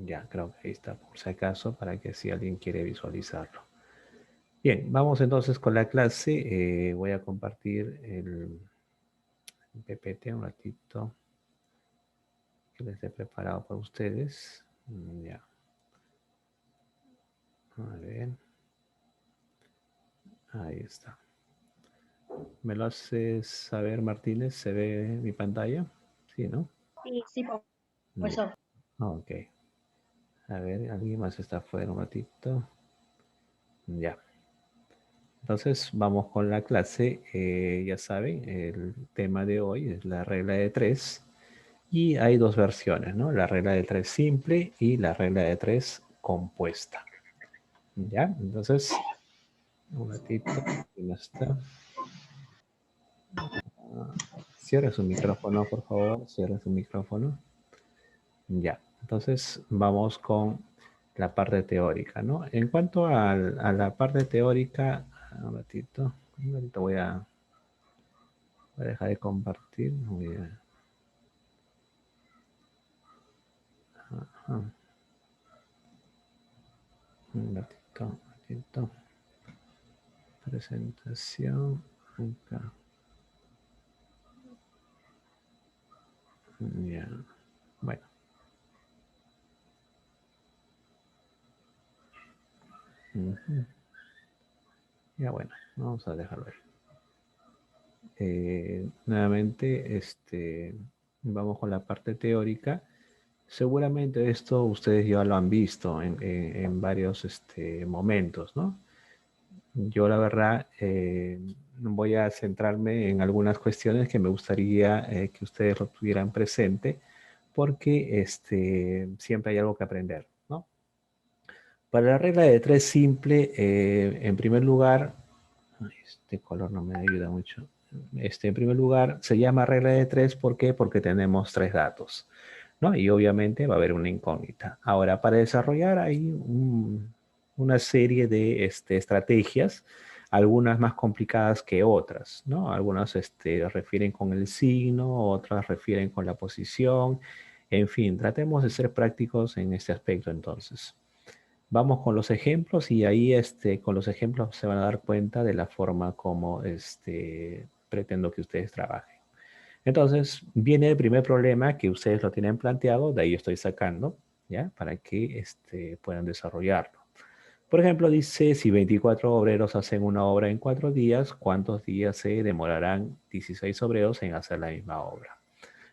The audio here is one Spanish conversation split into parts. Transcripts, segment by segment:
Ya, creo que ahí está, por si acaso, para que si alguien quiere visualizarlo. Bien, vamos entonces con la clase. Voy a compartir el PPT un ratito, que les he preparado para ustedes. Ya, a ver, ahí está. ¿Me lo haces saber, Martínez? ¿Se ve mi pantalla? Sí, ¿no? Sí, sí, Ya, profesor. ok. A ver, ¿alguien más está afuera un ratito? Ya. Entonces vamos con la clase. Ya saben, el tema de hoy es la regla de tres. Y hay dos versiones, ¿no? La regla de tres simple y la regla de tres compuesta. ¿Ya? Entonces, un ratito. ¿Quién está? Cierre su micrófono, por favor. Cierre su micrófono. Ya. Entonces, vamos con la parte teórica, ¿no? En cuanto a la parte teórica, un ratito voy a dejar de compartir. Ajá, un ratito. Presentación. Acá. Ya. Bueno. Ujú. Ya bueno, vamos a dejarlo ahí. Nuevamente, vamos con la parte teórica. Seguramente esto ustedes ya lo han visto en varios momentos, ¿no? Yo la verdad voy a centrarme en algunas cuestiones que me gustaría que ustedes lo tuvieran presente porque siempre hay algo que aprender, ¿no? Para la regla de tres simple, en primer lugar, este color no me ayuda mucho. En primer lugar, se llama regla de tres, ¿por qué? Porque tenemos tres datos, ¿no? Y obviamente va a haber una incógnita. Ahora, para desarrollar hay una serie de estrategias, algunas más complicadas que otras, ¿no? Algunas refieren con el signo, otras refieren con la posición. En fin, tratemos de ser prácticos en este aspecto entonces. Vamos con los ejemplos y ahí con los ejemplos se van a dar cuenta de la forma como pretendo que ustedes trabajen. Entonces, viene el primer problema que ustedes lo tienen planteado, de ahí estoy sacando, ¿ya? Para que puedan desarrollarlo. Por ejemplo, dice, si 24 obreros hacen una obra en 4 días, ¿cuántos días se demorarán 16 obreros en hacer la misma obra?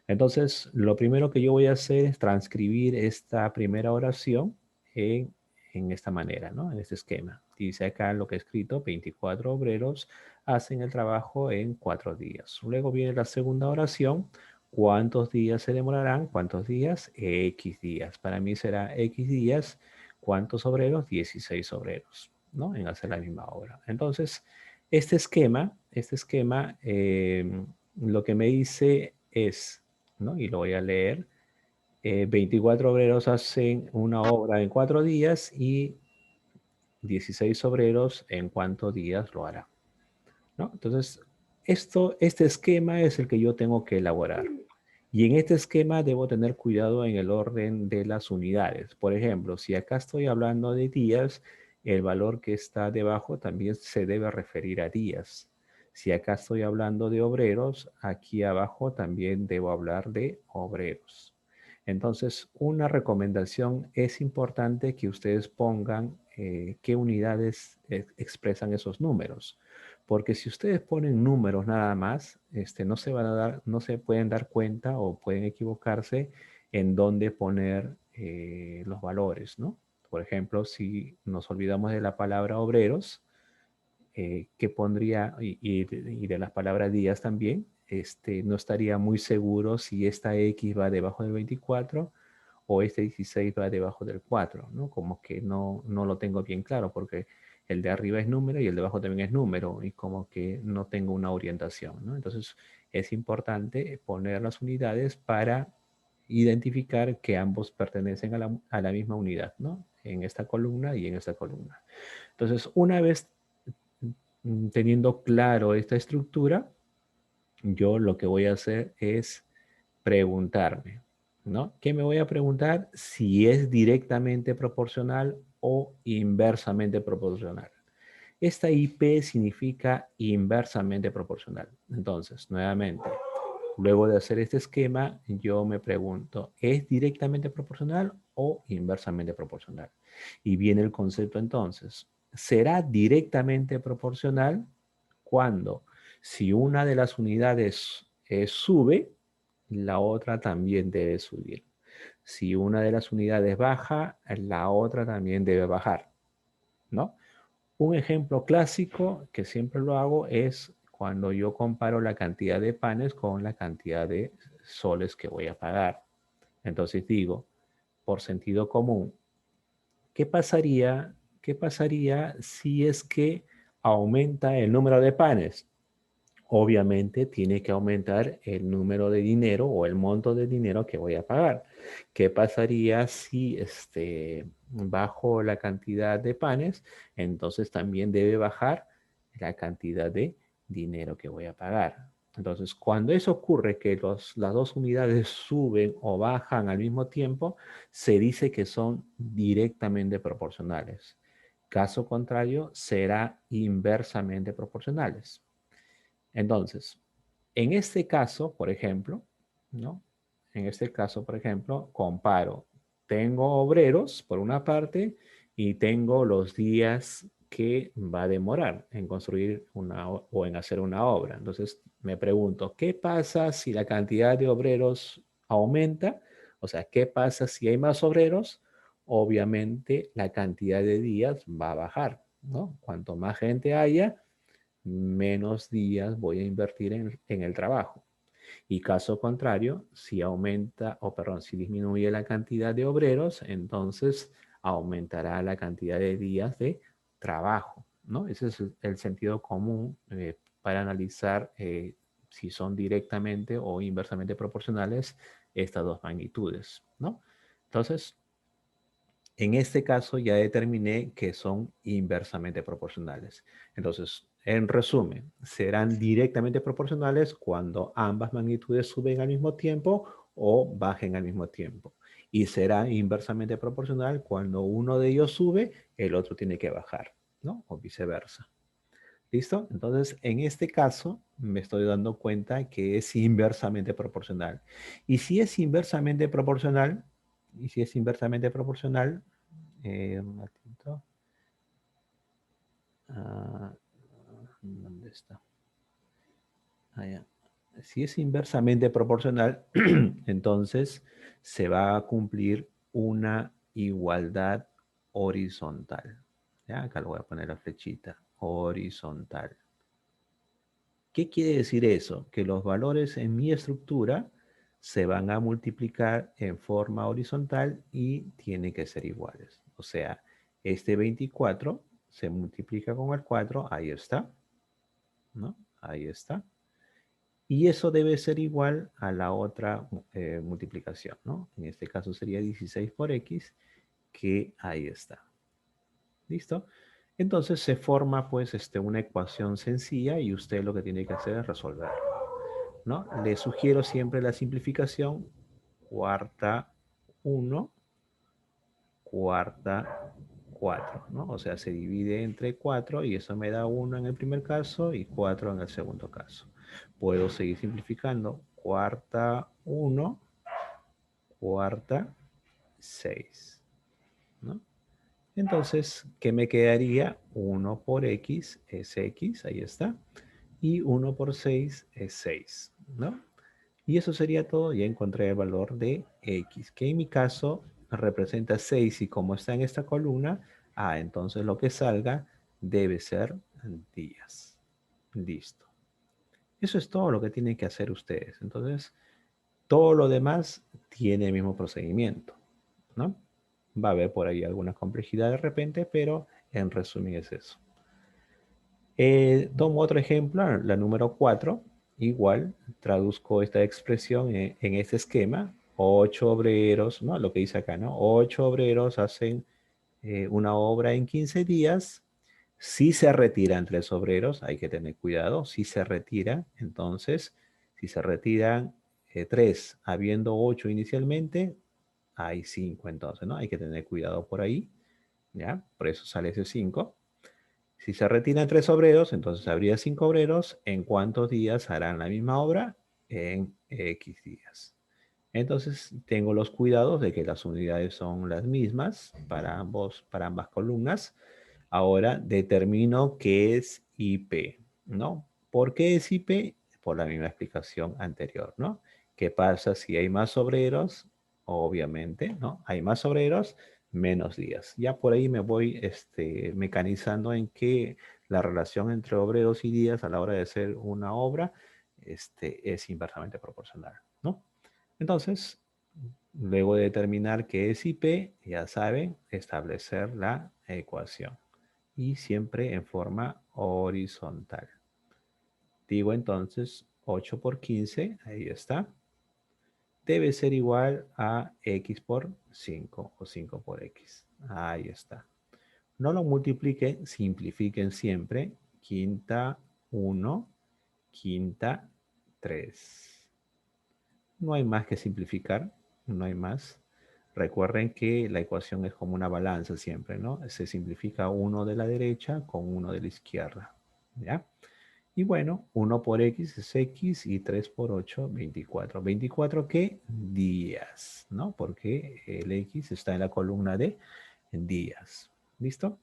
Entonces, lo primero que yo voy a hacer es transcribir esta primera oración en, en esta manera, ¿no? En este esquema. Dice acá lo que he escrito, 24 obreros hacen el trabajo en 4 días. Luego viene la segunda oración, ¿cuántos días se demorarán? ¿Cuántos días? X días. Para mí será X días. ¿Cuántos obreros? 16 obreros, ¿no? En hacer la misma obra. Entonces, este esquema, lo que me dice es, ¿no? Y lo voy a leer. 24 obreros hacen una obra en 4 días y 16 obreros en cuántos días lo hará, ¿no? Entonces, este esquema es el que yo tengo que elaborar. Y en este esquema debo tener cuidado en el orden de las unidades. Por ejemplo, si acá estoy hablando de días, el valor que está debajo también se debe referir a días. Si acá estoy hablando de obreros, aquí abajo también debo hablar de obreros. Entonces, una recomendación es importante que ustedes pongan qué unidades expresan esos números. Porque si ustedes ponen números nada más, no se pueden dar cuenta o pueden equivocarse en dónde poner los valores, ¿no? Por ejemplo, si nos olvidamos de la palabra obreros, que pondría, y de las palabras días también, no estaría muy seguro si esta X va debajo del 24 o este 16 va debajo del 4, ¿no? Como que no lo tengo bien claro porque el de arriba es número y el de abajo también es número y como que no tengo una orientación, ¿no? Entonces es importante poner las unidades para identificar que ambos pertenecen a la misma unidad, ¿no? En esta columna y en esta columna. Entonces, una vez teniendo claro esta estructura, yo lo que voy a hacer es preguntarme. ¿no? ¿Qué me voy a preguntar? Si es directamente proporcional o inversamente proporcional. Esta IP significa inversamente proporcional. Entonces, nuevamente, luego de hacer este esquema, yo me pregunto, ¿es directamente proporcional o inversamente proporcional? Y viene el concepto entonces. ¿Será directamente proporcional cuando si una de las unidades sube, la otra también debe subir? Si una de las unidades baja, la otra también debe bajar, ¿no? Un ejemplo clásico que siempre lo hago es cuando yo comparo la cantidad de panes con la cantidad de soles que voy a pagar. Entonces digo, por sentido común, ¿qué pasaría, qué pasaría si es que aumenta el número de panes? Obviamente tiene que aumentar el número de dinero o el monto de dinero que voy a pagar. ¿Qué pasaría si bajo la cantidad de panes? Entonces también debe bajar la cantidad de dinero que voy a pagar. Entonces, cuando eso ocurre, que las dos unidades suben o bajan al mismo tiempo, se dice que son directamente proporcionales. Caso contrario, será inversamente proporcionales. Entonces, en este caso, por ejemplo, ¿no? En este caso, por ejemplo, comparo. Tengo obreros, por una parte, y tengo los días que va a demorar en construir o en hacer una obra. Entonces, me pregunto, ¿qué pasa si la cantidad de obreros aumenta? O sea, ¿qué pasa si hay más obreros? Obviamente, la cantidad de días va a bajar, ¿no? Cuanto más gente haya, menos días voy a invertir en el trabajo. Y caso contrario, si aumenta, o perdón, si disminuye la cantidad de obreros, entonces aumentará la cantidad de días de trabajo, ¿no? Ese es el sentido común para analizar si son directamente o inversamente proporcionales estas dos magnitudes, ¿no? Entonces, en este caso ya determiné que son inversamente proporcionales. Entonces, en resumen, serán directamente proporcionales cuando ambas magnitudes suben al mismo tiempo o bajen al mismo tiempo. Y será inversamente proporcional cuando uno de ellos sube, el otro tiene que bajar, ¿no? O viceversa. ¿Listo? Entonces, en este caso, me estoy dando cuenta que es inversamente proporcional. Y si es inversamente proporcional, y si es inversamente proporcional, un ratito. Ah, ¿dónde está? Ah, ya. Si es inversamente proporcional, entonces se va a cumplir una igualdad horizontal. ¿Ya? Acá lo voy a poner la flechita. Horizontal. ¿Qué quiere decir eso? Que los valores en mi estructura se van a multiplicar en forma horizontal y tienen que ser iguales. O sea, este 24 se multiplica con el 4, ahí está, ¿no? Ahí está. Y eso debe ser igual a la otra multiplicación, ¿no? En este caso sería 16 por x, que ahí está. ¿Listo? Entonces se forma pues una ecuación sencilla y usted lo que tiene que hacer es resolver, ¿no? Le sugiero siempre la simplificación, cuarta uno, cuarta 4, ¿no? O sea, se divide entre 4 y eso me da 1 en el primer caso y 4 en el segundo caso. Puedo seguir simplificando. Cuarta uno, cuarta 6, ¿no? Entonces, ¿qué me quedaría? 1 por x es x, ahí está. Y 1 por 6 es 6, ¿no? Y eso sería todo. Ya encontré el valor de x, que en mi caso representa 6 y como está en esta columna, entonces lo que salga debe ser días. Listo. Eso es todo lo que tienen que hacer ustedes. Entonces, todo lo demás tiene el mismo procedimiento, ¿no? Va a haber por ahí alguna complejidad de repente, pero en resumen es eso. Tomo otro ejemplo, la número 4. Igual traduzco esta expresión en este esquema. 8 obreros, ¿no? Lo que dice acá, ¿no? 8 obreros hacen una obra en 15 días. Si se retiran 3 obreros, hay que tener cuidado. Si se retira, entonces, si se retiran 3, habiendo 8 inicialmente, hay 5 entonces, ¿no? Hay que tener cuidado por ahí, ¿ya? Por eso sale ese 5. Si se retiran 3 obreros, entonces habría 5 obreros. ¿En cuántos días harán la misma obra? En X días. Entonces tengo los cuidados de que las unidades son las mismas para ambas columnas. Ahora determino qué es IP, ¿no? ¿Por qué es IP? Por la misma explicación anterior, ¿no? ¿Qué pasa si hay más obreros? Obviamente, ¿no? Hay más obreros, menos días. Ya por ahí me voy mecanizando en que la relación entre obreros y días a la hora de hacer una obra es inversamente proporcional, ¿no? Entonces, luego de determinar qué es IP, ya saben, establecer la ecuación y siempre en forma horizontal. Digo entonces 8 por 15, ahí está, debe ser igual a x por 5 o 5 por x. Ahí está. No lo multipliquen, simplifiquen siempre. Quinta 1, quinta 3. No hay más que simplificar, no hay más. Recuerden que la ecuación es como una balanza siempre, ¿no? Se simplifica uno de la derecha con uno de la izquierda, ¿ya? Y bueno, 1 por x es x y 3 por 8, 24. ¿24 qué? Días, ¿no? Porque el x está en la columna de días. ¿Listo?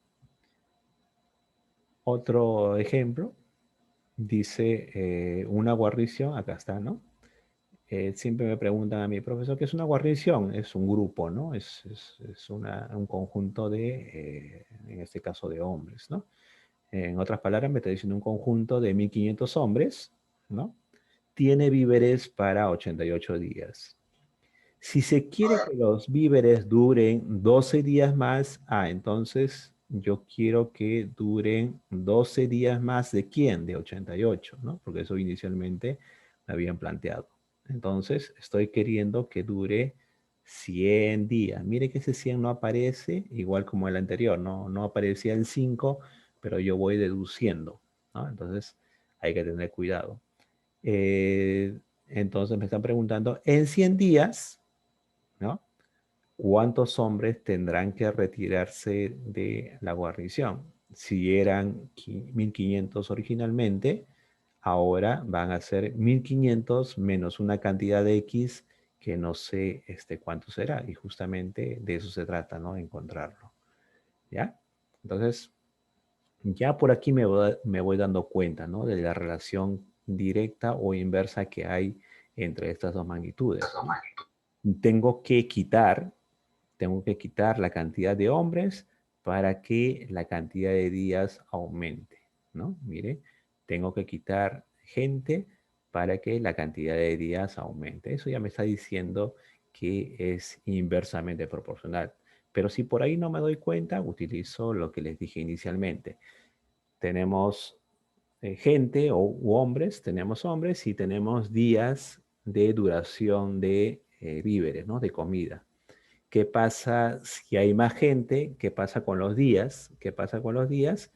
Otro ejemplo, dice una guarnición, acá está, ¿no? Siempre me preguntan a mi profesor, ¿qué es una guarnición? Es un grupo, ¿no? Es un conjunto de, en este caso, de hombres, ¿no? En otras palabras, me está diciendo un conjunto de 1500 hombres, ¿no? Tiene víveres para 88 días. Si se quiere que los víveres duren 12 días más, entonces yo quiero que duren 12 días más de quién? De 88, ¿no? Porque eso inicialmente me habían planteado. Entonces estoy queriendo que dure 100 días. Mire que ese 100 no aparece, igual como el anterior, no aparecía el 5, pero yo voy deduciendo, ¿no? Entonces hay que tener cuidado. Eh, entonces me están preguntando, en 100 días, ¿no? ¿Cuántos hombres tendrán que retirarse de la guarnición? Si eran 1500 originalmente, ahora van a ser 1500 menos una cantidad de X que no sé cuánto será. Y justamente de eso se trata, ¿no? Encontrarlo. ¿Ya? Entonces, ya por aquí me voy dando cuenta, ¿no? De la relación directa o inversa que hay entre estas dos magnitudes, ¿no? Tengo que quitar la cantidad de hombres para que la cantidad de días aumente, ¿no? Mire, tengo que quitar gente para que la cantidad de días aumente. Eso ya me está diciendo que es inversamente proporcional. Pero si por ahí no me doy cuenta, utilizo lo que les dije inicialmente. Tenemos gente u hombres, tenemos hombres y tenemos días de duración de víveres, ¿no? De comida. ¿Qué pasa si hay más gente? ¿Qué pasa con los días? ¿Qué pasa con los días?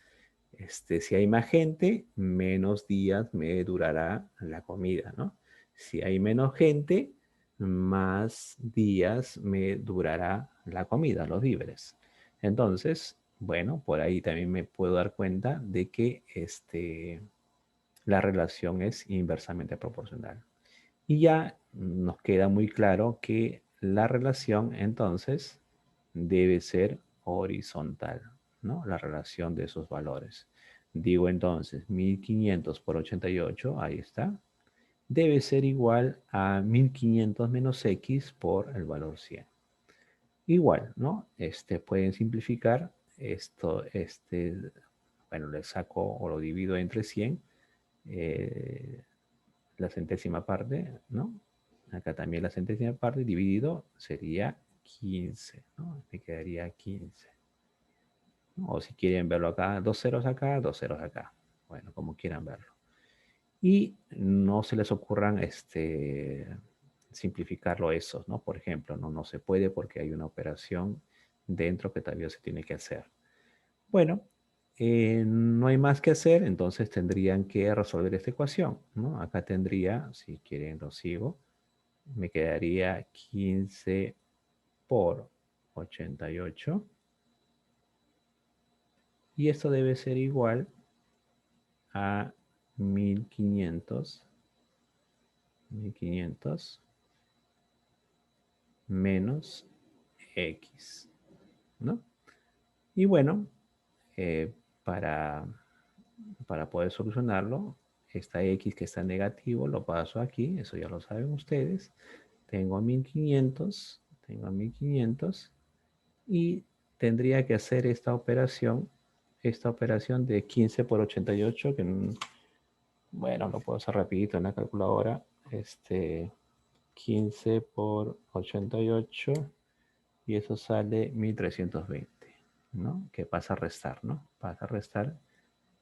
Si hay más gente, menos días me durará la comida, ¿no? Si hay menos gente, más días me durará la comida, los víveres. Entonces, bueno, por ahí también me puedo dar cuenta de que la relación es inversamente proporcional. Y ya nos queda muy claro que la relación entonces debe ser horizontal, ¿no? La relación de esos valores. Digo entonces 1500 por 88, ahí está, debe ser igual a 1500 menos x por el valor 100. Igual, ¿no? Pueden simplificar esto, bueno, le saco o lo divido entre 100, eh, la centésima parte, ¿no? Acá también la centésima parte dividido sería 15, ¿no? Me quedaría 15. ¿No? O si quieren verlo acá, dos ceros acá, dos ceros acá. Bueno, como quieran verlo. Y no se les ocurran simplificarlo eso, ¿no? Por ejemplo, no se puede porque hay una operación dentro que todavía se tiene que hacer. Bueno, no hay más que hacer, entonces tendrían que resolver esta ecuación, ¿no? Acá tendría, si quieren lo sigo, me quedaría 15 por 88. Y esto debe ser igual a 1500 menos X, ¿no? Y bueno, eh, para, para poder solucionarlo, esta X que está en negativo lo paso aquí, eso ya lo saben ustedes. Tengo 1500 y tendría que hacer esta operación de 15 por 88, que bueno, lo puedo hacer rapidito en la calculadora. 15 por 88 y eso sale 1320, ¿no? Que pasa a restar, ¿no? Pasa a restar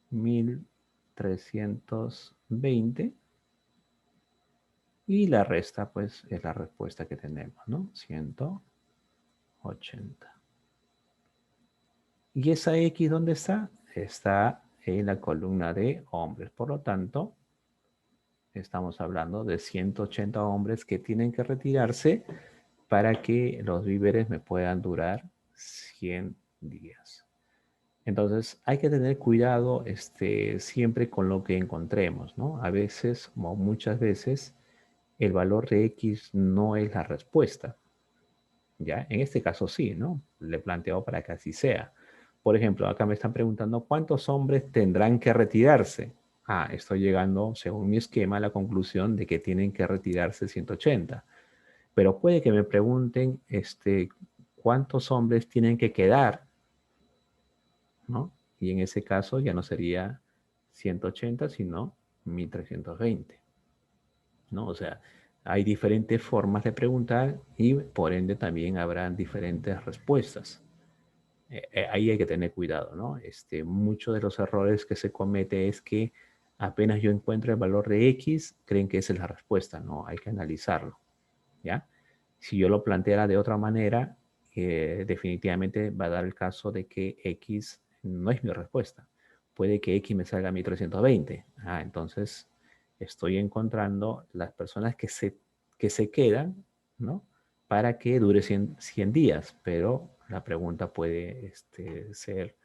1320 y la resta pues es la respuesta que tenemos, ¿no? 180. ¿Y esa X dónde está? Está en la columna de hombres. Por lo tanto, estamos hablando de 180 hombres que tienen que retirarse para que los víveres me puedan durar 100 días. Entonces, hay que tener cuidado siempre con lo que encontremos, ¿no? A veces, como muchas veces, el valor de X no es la respuesta, ¿ya? En este caso sí, ¿no? Le planteo para que así sea. Por ejemplo, acá me están preguntando cuántos hombres tendrán que retirarse. Ah, estoy llegando, según mi esquema, a la conclusión de que tienen que retirarse 180. Pero puede que me pregunten, cuántos hombres tienen que quedar, ¿no? Y en ese caso ya no sería 180, sino 1320, ¿no? O sea, hay diferentes formas de preguntar y por ende también habrán diferentes respuestas. Ahí hay que tener cuidado, ¿no? Muchos de los errores que se comete es que apenas yo encuentro el valor de X, creen que esa es la respuesta, ¿no? Hay que analizarlo, ¿ya? Si yo lo planteara de otra manera, definitivamente va a dar el caso de que X no es mi respuesta. Puede que X me salga a 1320. Ah, entonces estoy encontrando las personas que se quedan, ¿no? Para que dure 100 días, pero la pregunta puede ser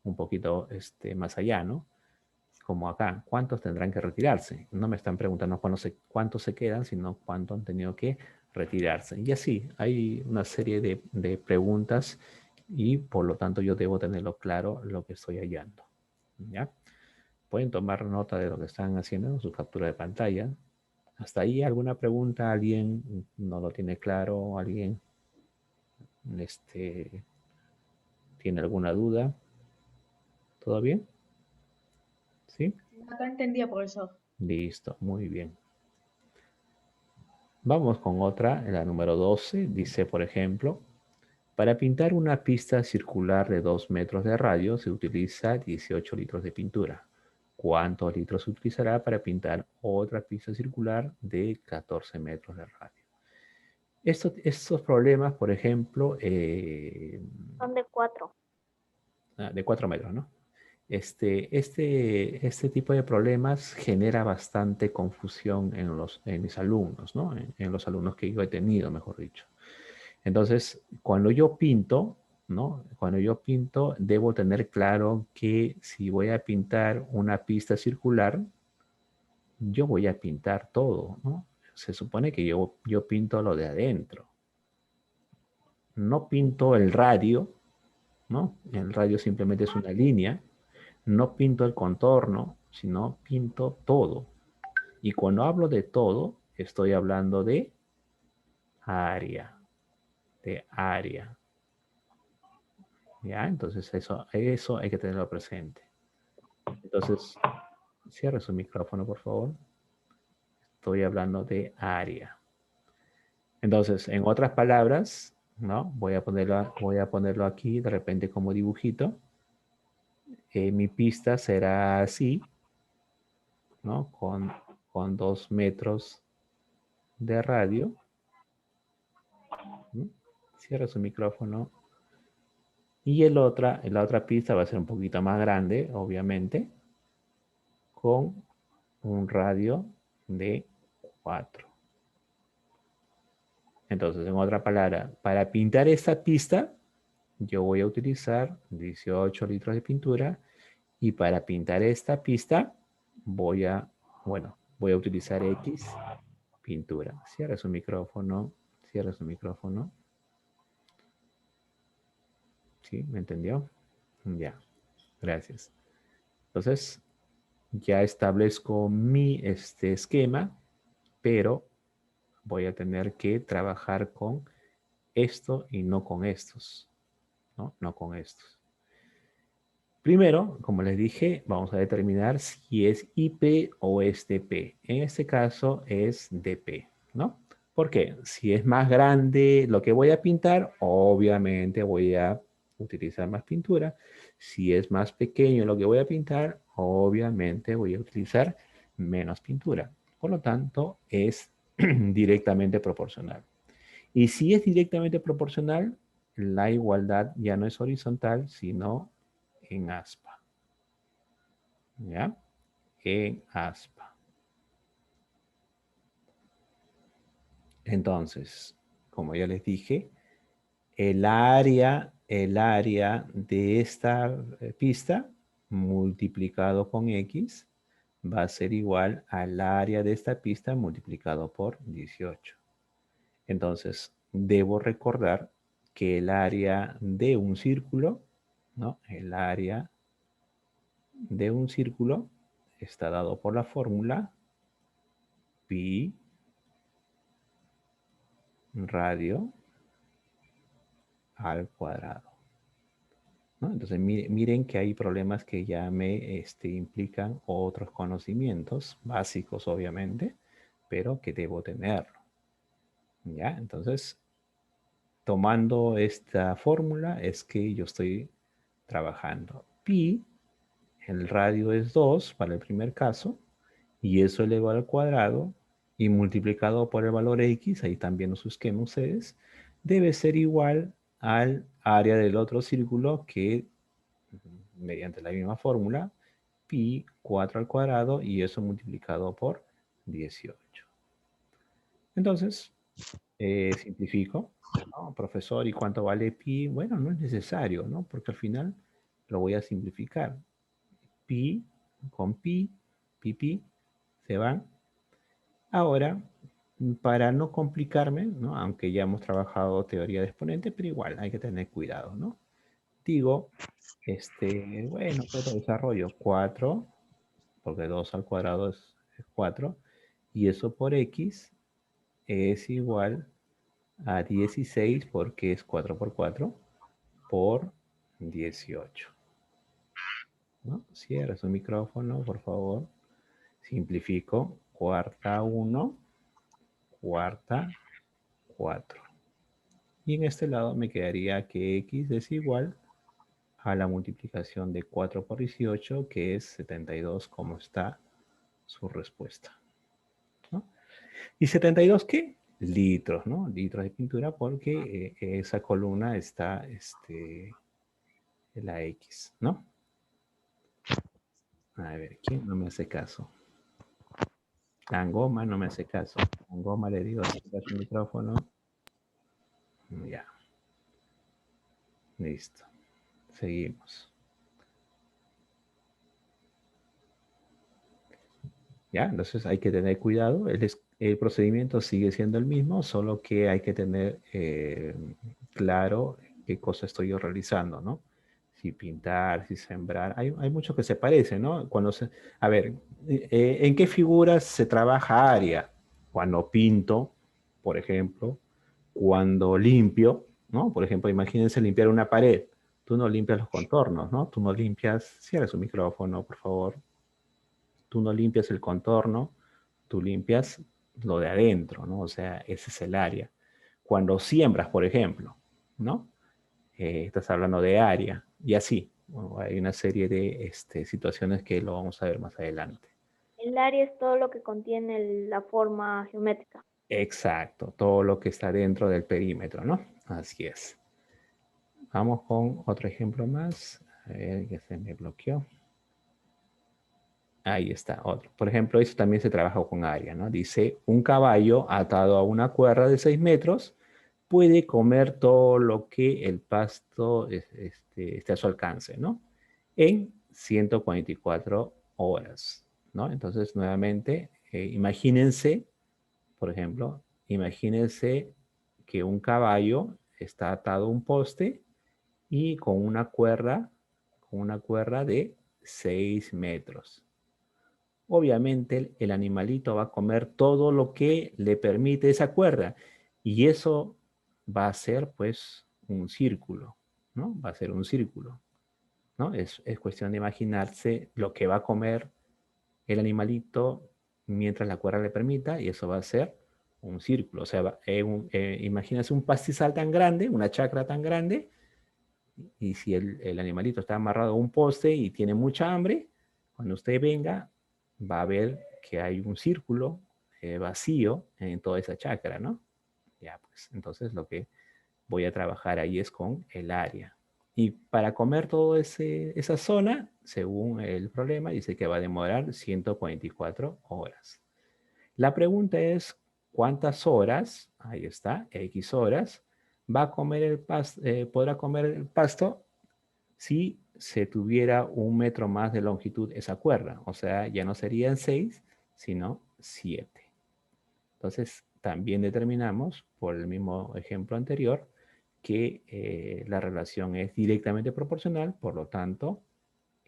un poquito más allá, ¿no? Como acá, ¿cuántos tendrán que retirarse? No me están preguntando cuántos se quedan, sino cuántos han tenido que retirarse. Y así, hay una serie de preguntas y por lo tanto yo debo tenerlo claro lo que estoy hallando. ¿Ya? Pueden tomar nota de lo que están haciendo en su captura de pantalla. ¿Hasta ahí alguna pregunta? ¿Alguien no lo tiene claro? ¿Alguien tiene alguna duda? ¿Todo bien? ¿Sí? Acá entendía, profesor. Listo, muy bien. Vamos con otra, la número 12. Dice, por ejemplo, para pintar una pista circular de 2 metros de radio se utiliza 18 litros de pintura. ¿Cuántos litros se utilizará para pintar otra pista circular de 14 metros de radio? Estos problemas, por ejemplo, Son de 4. de 4 metros, ¿no? Este tipo de problemas genera bastante confusión en mis alumnos, ¿no? En los alumnos que yo he tenido, mejor dicho. Entonces, cuando yo pinto, ¿no? Cuando yo pinto, debo tener claro que si voy a pintar una pista circular, yo voy a pintar todo, ¿no? Se supone que yo pinto lo de adentro. No pinto el radio, ¿no? El radio simplemente es una línea. No pinto el contorno, sino pinto todo. Y cuando hablo de todo, estoy hablando área, de área. ¿Ya? Entonces eso hay que tenerlo presente. Entonces, cierre su micrófono, por favor. Estoy hablando de área. Entonces, en otras palabras, ¿no? Voy a ponerlo aquí de repente como dibujito. Mi pista será así, ¿no? Con 2 metros de radio. ¿No? Cierra su micrófono. Y la otra pista va a ser un poquito más grande, obviamente, con un radio de 4. Entonces, en otra palabra, para pintar esta pista, yo voy a utilizar 18 litros de pintura y para pintar esta pista voy a utilizar X pintura. Cierra su micrófono, cierra su micrófono. ¿Sí? ¿Me entendió? Ya, gracias. Entonces, ya establezco mi esquema, pero voy a tener que trabajar con esto y no con estos, ¿no? No con estos. Primero, como les dije, vamos a determinar si es IP o es DP. En este caso es DP, ¿no? ¿Por qué? Si es más grande lo que voy a pintar, obviamente voy a utilizar más pintura. Si es más pequeño lo que voy a pintar, obviamente voy a utilizar menos pintura. Por lo tanto, es directamente proporcional. Y si es directamente proporcional, la igualdad ya no es horizontal, sino en aspa. ¿Ya? En aspa. Entonces, como ya les dije, el área de esta pista multiplicado con X va a ser igual al área de esta pista multiplicado por 18. Entonces, debo recordar que el área de un círculo, ¿no? El área de un círculo está dado por la fórmula pi radio al cuadrado, ¿no? Entonces, miren que hay problemas que ya me implican otros conocimientos básicos, obviamente, pero que debo tenerlo. ¿Ya? Entonces, tomando esta fórmula es que yo estoy trabajando. Pi, el radio es 2 para el primer caso, y eso elevado al cuadrado y multiplicado por el valor X, ahí también su esquema ustedes, debe ser igual al área del otro círculo que mediante la misma fórmula, pi 4 al cuadrado y eso multiplicado por 18. Entonces, simplifico, ¿no? Profesor, ¿y cuánto vale pi? Bueno, no es necesario, ¿no? Porque al final lo voy a simplificar. Pi con pi, se van. Ahora, para no complicarme, ¿no? Aunque ya hemos trabajado teoría de exponente, pero igual hay que tener cuidado, ¿no? Digo, bueno, otro desarrollo, 4 porque 2 al cuadrado es 4, y eso por x es igual a 16 porque es 4 por 4 por 18. ¿No? Cierra su micrófono, por favor. Simplifico. Cuarta 1, cuarta 4. Y en este lado me quedaría que x es igual a la multiplicación de 4 por 18, que es 72, como está su respuesta. ¿No? ¿Y 72 qué? Litros, ¿no? Litros de pintura porque esa columna está en la X, ¿no? A ver, ¿quién no me hace caso? Angoma no me hace caso. Angoma le digo, cierra su micrófono. Ya. Listo. Seguimos. ¿Ya? Entonces hay que tener cuidado. El procedimiento sigue siendo el mismo, solo que hay que tener claro qué cosa estoy yo realizando, ¿no? Si pintar, si sembrar. Hay mucho que se parece, ¿no? A ver, ¿en qué figuras se trabaja área? Cuando pinto, por ejemplo, cuando limpio, ¿no? Por ejemplo, imagínense limpiar una pared. Tú no limpias los contornos, ¿no? Tú no limpias, cierra su micrófono, por favor. Tú no limpias el contorno, tú limpias lo de adentro, ¿no? O sea, ese es el área. Cuando siembras, por ejemplo, ¿no? Estás hablando de área y así. Bueno, hay una serie de situaciones que lo vamos a ver más adelante. El área es todo lo que contiene la forma geométrica. Exacto, todo lo que está dentro del perímetro, ¿no? Así es. Vamos con otro ejemplo más. A ver, que se me bloqueó. Ahí está, otro. Por ejemplo, eso también se trabaja con área, ¿no? Dice, un caballo atado a una cuerda de 6 metros puede comer todo lo que el pasto esté a su alcance, ¿no? En 144 horas, ¿no? Entonces, nuevamente, imagínense, por ejemplo, imagínense que un caballo está atado a un poste y con una cuerda de 6 metros. Obviamente el animalito va a comer todo lo que le permite esa cuerda y eso va a ser pues un círculo, ¿no? Va a ser un círculo, ¿no? Es cuestión de imaginarse lo que va a comer el animalito mientras la cuerda le permita y eso va a ser un círculo. O sea, imagínense un pastizal tan grande, una chacra tan grande y si el animalito está amarrado a un poste y tiene mucha hambre, cuando usted venga, va a ver que hay un círculo vacío en toda esa chacra, ¿no? Ya, pues, entonces lo que voy a trabajar ahí es con el área. Y para comer toda esa zona, según el problema, dice que va a demorar 144 horas. La pregunta es, ¿cuántas horas, ahí está, X horas, va a comer podrá comer el pasto si se tuviera 1 metro más de longitud esa cuerda? O sea, ya no serían 6, sino 7. Entonces, también determinamos, por el mismo ejemplo anterior, que la relación es directamente proporcional, por lo tanto,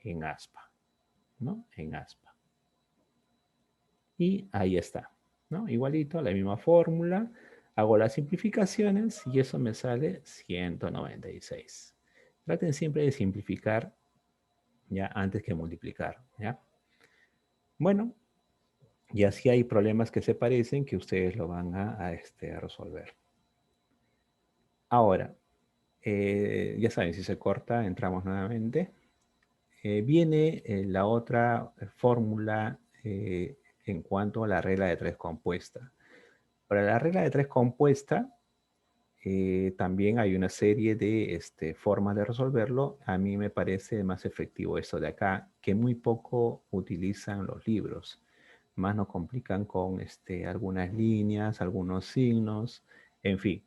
en aspa, ¿no? En aspa. Y ahí está, ¿no? Igualito, la misma fórmula, hago las simplificaciones y eso me sale 196. Traten siempre de simplificar ya antes que multiplicar, ¿ya? Bueno, y así hay problemas que se parecen que ustedes lo van a resolver. Ahora, ya saben, si se corta, entramos nuevamente. Viene la otra fórmula en cuanto a la regla de tres compuesta. Para la regla de tres compuesta, también hay una serie de formas de resolverlo. A mí me parece más efectivo esto de acá, que muy poco utilizan los libros. Más nos complican con algunas líneas, algunos signos, en fin,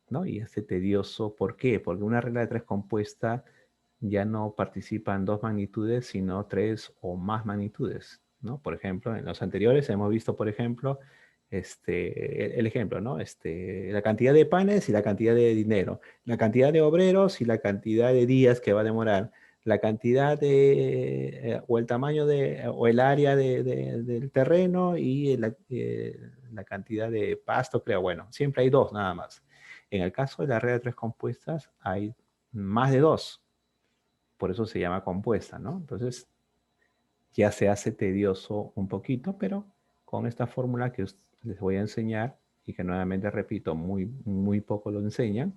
¿no? Y tedioso, ¿por qué? Porque una regla de tres compuesta ya no participan dos magnitudes, sino tres o más magnitudes, ¿no? Por ejemplo, en los anteriores hemos visto, por ejemplo, el ejemplo, ¿no? La cantidad de panes y la cantidad de dinero, la cantidad de obreros y la cantidad de días que va a demorar, la cantidad o el tamaño o el área del terreno y la cantidad de pasto, creo. Bueno, siempre hay dos nada más. En el caso de la regla de tres compuestas hay más de dos, por eso se llama compuesta, ¿no? Entonces ya se hace tedioso un poquito, pero con esta fórmula que les voy a enseñar y que nuevamente repito, muy poco lo enseñan,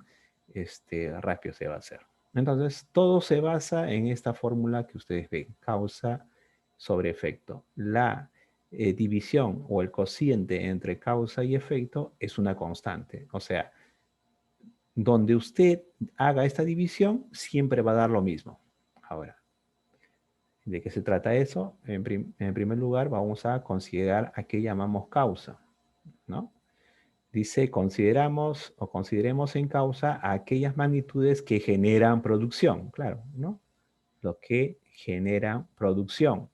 rápido se va a hacer. Entonces, todo se basa en esta fórmula que ustedes ven, causa sobre efecto. La división o el cociente entre causa y efecto es una constante. O sea, donde usted haga esta división, siempre va a dar lo mismo. Ahora, ¿de qué se trata eso? En primer lugar, vamos a considerar a qué llamamos causa, ¿no? Dice, consideremos en causa a aquellas magnitudes que generan producción, claro, ¿no? Lo que generan producción,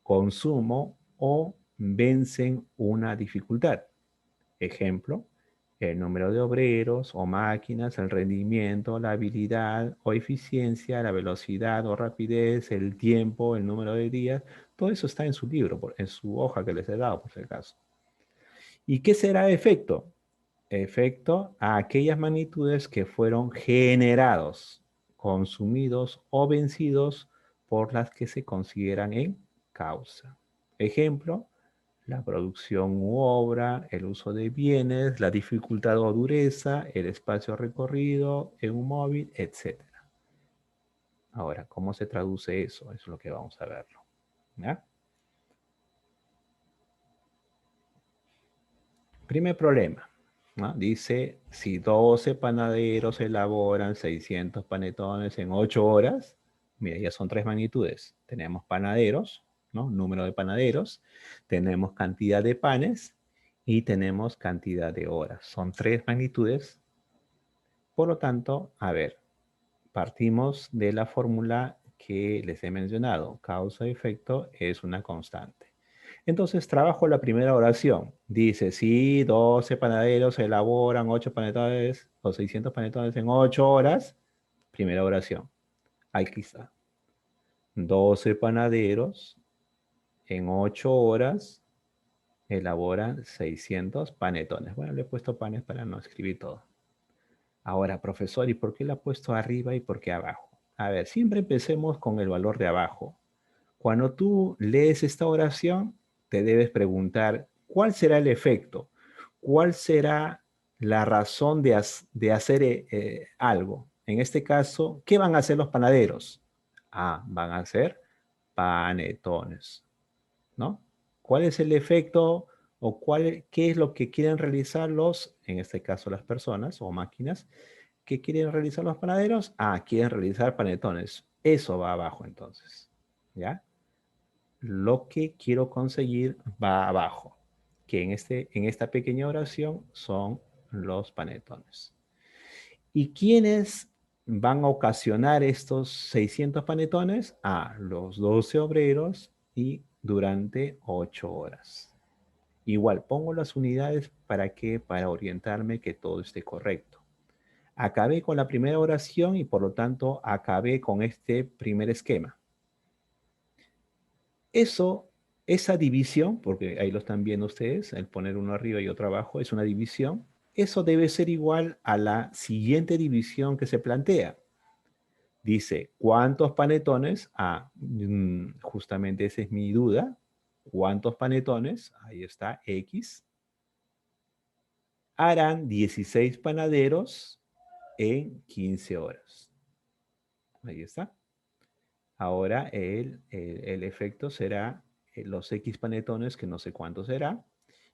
consumo o vencen una dificultad. Ejemplo, el número de obreros o máquinas, el rendimiento, la habilidad o eficiencia, la velocidad o rapidez, el tiempo, el número de días, todo eso está en su libro, en su hoja que les he dado, por si acaso. ¿Y qué será efecto? Efecto a aquellas magnitudes que fueron generados, consumidos o vencidos por las que se consideran en causa. Ejemplo, la producción u obra, el uso de bienes, la dificultad o dureza, el espacio recorrido en un móvil, etc. Ahora, ¿cómo se traduce eso? Eso es lo que vamos a verlo. ¿Ya? Primer problema, ¿no? Dice, si 12 panaderos elaboran 600 panetones en 8 horas, mira, ya son tres magnitudes. Tenemos panaderos, ¿no? Número de panaderos, tenemos cantidad de panes y tenemos cantidad de horas. Son tres magnitudes Por lo tanto, a ver, partimos de la fórmula que les he mencionado. Causa-efecto es una constante. Entonces, trabajo la primera oración. Dice, si 12 panaderos elaboran 8 panetones o 600 panetones en 8 horas, primera oración. Aquí está. 12 panaderos en 8 horas elaboran 600 panetones. Bueno, le he puesto panes para no escribir todo. Ahora, profesor, ¿y por qué la ha puesto arriba y por qué abajo? A ver, siempre empecemos con el valor de abajo. Cuando tú lees esta oración, te debes preguntar, ¿cuál será el efecto? ¿Cuál será la razón de hacer algo? En este caso, ¿qué van a hacer los panaderos? Ah, van a hacer panetones, ¿no? ¿Cuál es el efecto o qué es lo que quieren realizar en este caso las personas o máquinas, que quieren realizar los panaderos? Ah, quieren realizar panetones. Eso va abajo entonces, ¿ya? Lo que quiero conseguir va abajo, que en esta pequeña oración son los panetones. ¿Y quiénes van a ocasionar estos 600 panetones? Ah, los 12 obreros y durante 8 horas. Igual, pongo las unidades para que, para orientarme que todo esté correcto. Acabé con la primera oración y por lo tanto acabé con este primer esquema. Esa división, porque ahí lo están viendo ustedes, el poner uno arriba y otro abajo, es una división. Eso debe ser igual a la siguiente división que se plantea. Dice, ¿cuántos panetones? Ah, justamente esa es mi duda. ¿Cuántos panetones? Ahí está, X. Harán 16 panaderos en 15 horas. Ahí está. Ahora el efecto será los X panetones, que no sé cuánto será.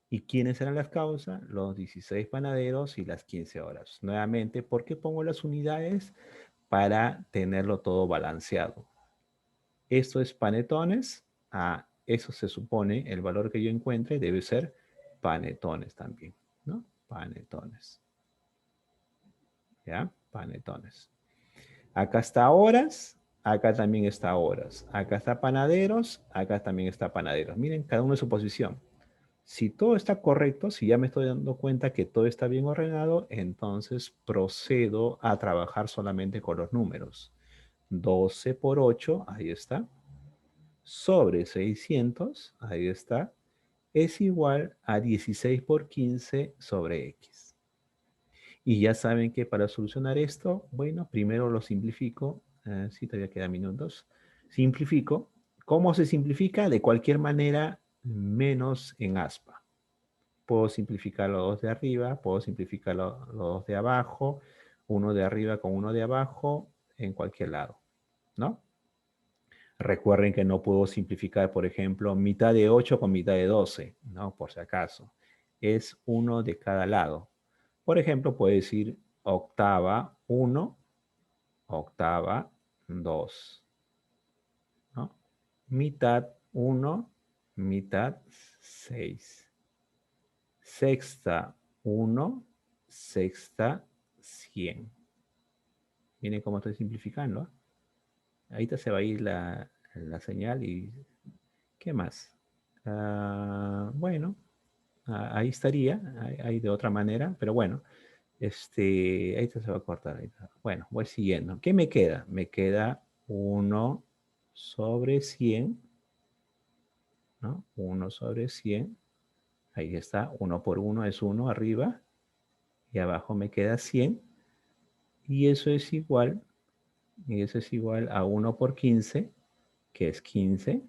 ¿Y quiénes serán las causas? Los 16 panaderos y las 15 horas. Nuevamente, ¿por qué pongo las unidades? Para tenerlo todo balanceado. Esto es panetones. Ah, eso se supone, el valor que yo encuentre debe ser panetones también, ¿no? Panetones. ¿Ya? Panetones. Acá está horas, acá también está horas. Acá está panaderos, acá también está panaderos. Miren, cada uno en su posición. Si todo está correcto, si ya me estoy dando cuenta que todo está bien ordenado, entonces procedo a trabajar solamente con los números. 12 por 8, ahí está, sobre 600, ahí está, es igual a 16 por 15 sobre X. Y ya saben que para solucionar esto, bueno, primero lo simplifico. Sí, todavía quedan minutos. Simplifico. ¿Cómo se simplifica? De cualquier manera, menos en aspa. Puedo simplificar los dos de arriba, puedo simplificar los dos de abajo, uno de arriba con uno de abajo, en cualquier lado, ¿no? Recuerden que no puedo simplificar, por ejemplo, mitad de 8 con mitad de 12, ¿no? Por si acaso. Es uno de cada lado. Por ejemplo, puedo decir octava 1, octava 2, ¿no? Mitad 1, mitad 6. Sexta 1, sexta 100. Miren cómo estoy simplificando. Ahorita se va a ir la señal y ¿qué más? Bueno, ahí estaría, ahí de otra manera, pero bueno, ahí se va a cortar. Ahí está. Bueno, voy siguiendo. ¿Qué me queda? Me queda 1 sobre 100, ¿no? 1 sobre 100. Ahí está, 1 por 1 es 1 arriba y abajo me queda 100. Y eso es igual, a 1 por 15, que es 15.